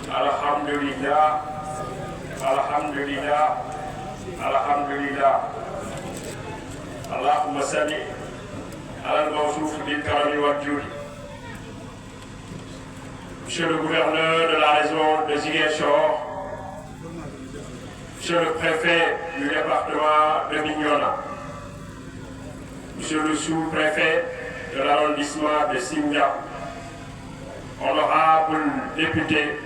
Alhamdulillah, Alhamdulillah, Alhamdulillah. Allahumma salli ala al-mawsouf bil karami wal judi. Monsieur le gouverneur de la région de Ziguinchor, Monsieur le préfet du département de Bignona, Monsieur le sous-préfet de l'arrondissement de Sindia, honorables députés,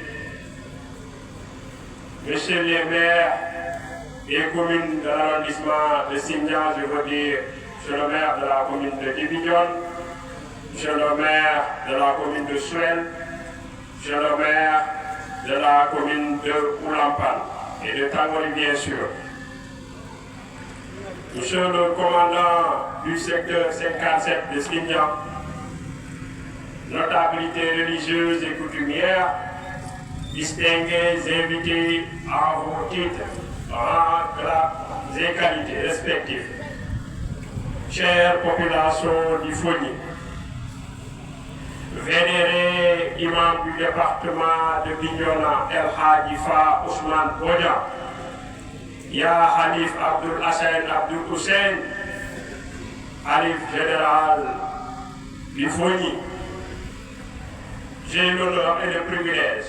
Messieurs les maires et communes de l'arrondissement de Sindia, je veux dire Monsieur le maire de la commune de Dibignon, Monsieur le maire de la commune de Souel, Monsieur le maire de la commune de Oulampan et de Tangoli bien sûr, Monsieur le commandant du secteur 57 de Sindia, notabilités religieuses et coutumières, distingués invités à vos titres, rangs, grades et qualités respectifs. Chère population du Fogny, vénéré imam du département de Bignona, El Hadifa Ousmane Bodja, Ya Halif Abdul Hassan Abdul Hussein, Halif général du Fogny, j'ai l'honneur et le privilège,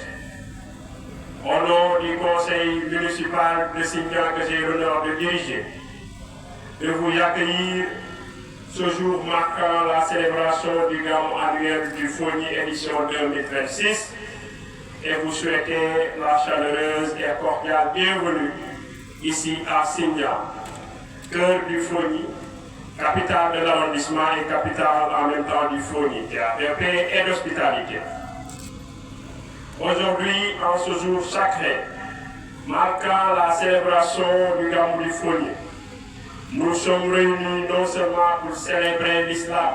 au nom du conseil municipal de Sindia que j'ai l'honneur de diriger, de vous accueillir ce jour marquant la célébration du Gamou annuel du Fogny édition 2026 et vous souhaiter la chaleureuse et cordiale bienvenue ici à Sindia, cœur du Fogny, capitale de l'arrondissement et capitale en même temps du Fogny, terre de paix et d'hospitalité. Aujourd'hui, en ce jour sacré, marquant la célébration du Gamou du Fogny, nous sommes réunis non seulement pour célébrer l'islam,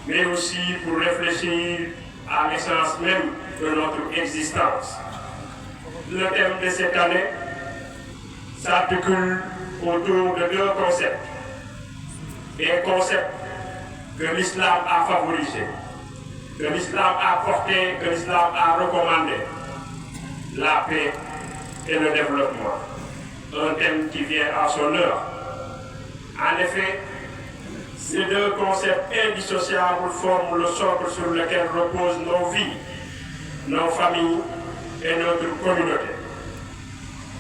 mais aussi pour réfléchir à l'essence même de notre existence. Le thème de cette année s'articule autour de deux concepts. Des concepts que l'islam a favorisés, que l'islam a porté, que l'islam a recommandé. La paix et le développement. Un thème qui vient à son heure. En effet, ces deux concepts indissociables forment le socle sur lequel reposent nos vies, nos familles et notre communauté.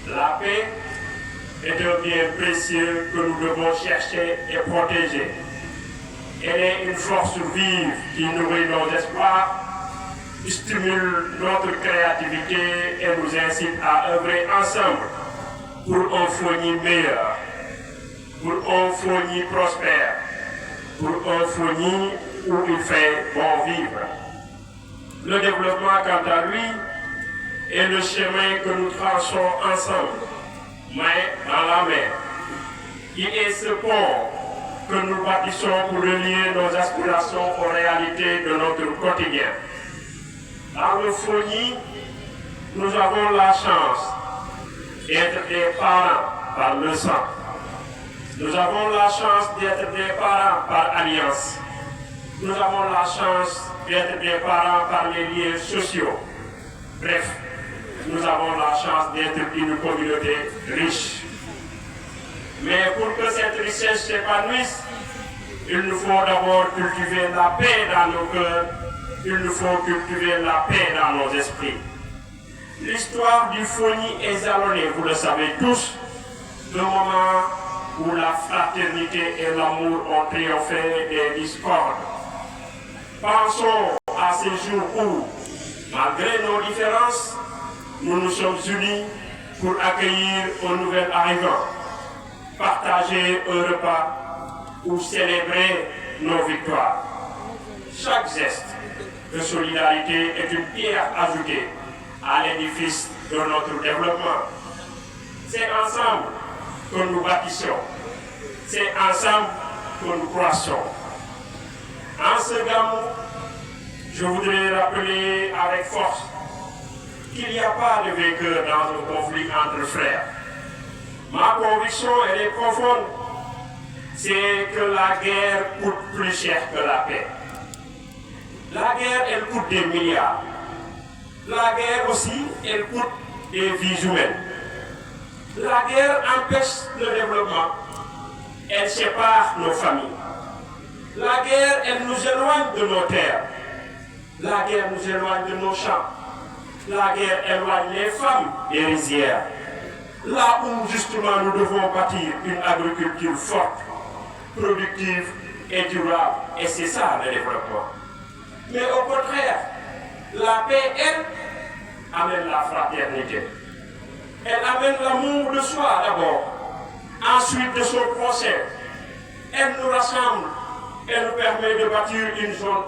La paix est un bien précieux que nous devons chercher et protéger. Elle est une force vive qui nourrit nos espoirs, stimule notre créativité et nous incite à œuvrer ensemble pour un Fogny meilleur, pour un Fogny prospère, pour un Fogny où il fait bon vivre. Le développement, quant à lui, est le chemin que nous traçons ensemble, main dans la main. Il est ce pont que nous bâtissons pour relier nos aspirations aux réalités de notre quotidien. Dans le Fogny, nous avons la chance d'être des parents par le sang. Nous avons la chance d'être des parents par alliance. Nous avons la chance d'être des parents par les liens sociaux. Bref, nous avons la chance d'être une communauté riche. Mais pour que cette richesse s'épanouisse, il nous faut d'abord cultiver la paix dans nos cœurs, il nous faut cultiver la paix dans nos esprits. L'histoire du Fogny est jalonnée, vous le savez tous, d'un moment où la fraternité et l'amour ont triomphé des discordes. Pensons à ces jours où, malgré nos différences, nous nous sommes unis pour accueillir un nouvel arrivant, partager un repas ou célébrer nos victoires. Chaque geste de solidarité est une pierre ajoutée à l'édifice de notre développement. C'est ensemble que nous bâtissons, c'est ensemble que nous croissons. En ce Gamou, je voudrais rappeler avec force qu'il n'y a pas de vainqueur dans un conflit entre frères. Ma conviction, elle est profonde, c'est que la guerre coûte plus cher que la paix. La guerre, elle coûte des milliards. La guerre aussi, elle coûte des vies humaines. La guerre empêche le développement. Elle sépare nos familles. La guerre, elle nous éloigne de nos terres. La guerre nous éloigne de nos champs. La guerre éloigne les femmes des rizières. Là où justement nous devons bâtir une agriculture forte, productive et durable. Et c'est ça le développement. Mais au contraire, la paix, elle, amène la fraternité. Elle amène l'amour de soi d'abord, ensuite de son procès. Elle nous rassemble, elle nous permet de bâtir une zone